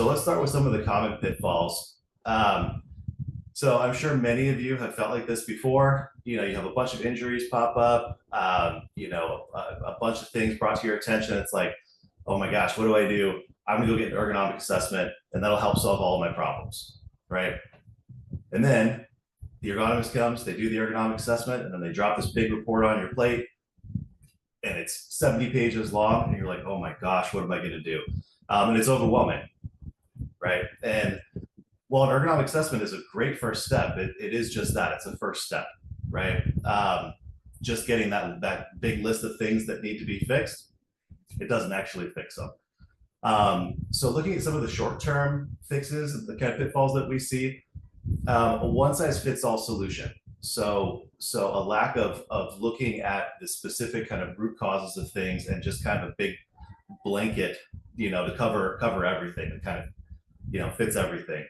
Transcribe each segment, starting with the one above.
So let's start with some of the common pitfalls. So I'm sure many of you have felt like this before. You have a bunch of injuries pop up, a bunch of things brought to your attention. It's like, oh my gosh, what do I do? I'm gonna go get an ergonomic assessment and that'll help solve all of my problems, right? And then the ergonomist comes, they do the ergonomic assessment, and then they drop this big report on your plate, and it's 70 pages long, and you're like, oh my gosh, what am I gonna do? And it's overwhelming, right? And while an ergonomic assessment is a great first step, it is just that, it's a first step, right? Just getting that big list of things that need to be fixed, it doesn't actually fix them. So looking at some of the short-term fixes, the kind of pitfalls that we see, a one-size-fits-all solution. So a lack of looking at the specific kind of root causes of things and just kind of a big blanket, to cover everything that kind of, fits everything.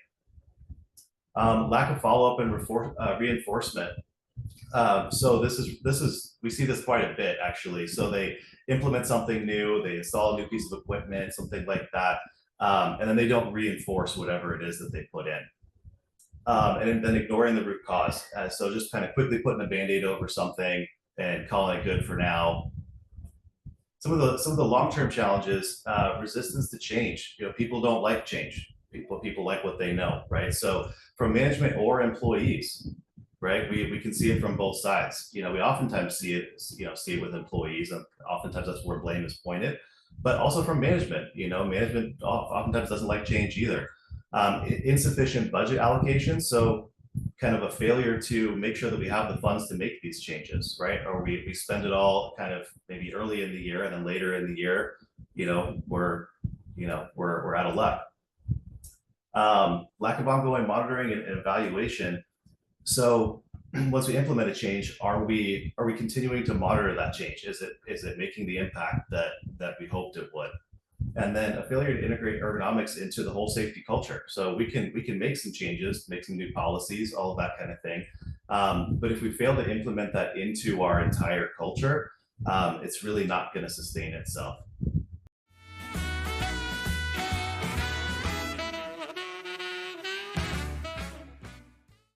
Lack of follow-up and reinforcement. So this is we see this quite a bit actually. So they implement something new, they install a new piece of equipment, something like that, and then they don't reinforce whatever it is that they put in. And then ignoring the root cause. So just kind of quickly putting a Band-Aid over something and calling it good for now. Some of the long-term challenges, resistance to change. People don't like change. People like what they know, right? So from management or employees, right? We can see it from both sides. We oftentimes see it with employees, and oftentimes that's where blame is pointed, but also from management. Management oftentimes doesn't like change either. Insufficient budget allocation, so kind of a failure to make sure that we have the funds to make these changes, right? Or we spend it all kind of maybe early in the year, and then later in the year, we're out of luck. Lack of ongoing monitoring and evaluation. So once we implement a change, are we continuing to monitor that change? Is it making the impact that we hoped it would? And then a failure to integrate ergonomics into the whole safety culture. So we can make some changes, make some new policies, all of that kind of thing. But if we fail to implement that into our entire culture, it's really not going to sustain itself.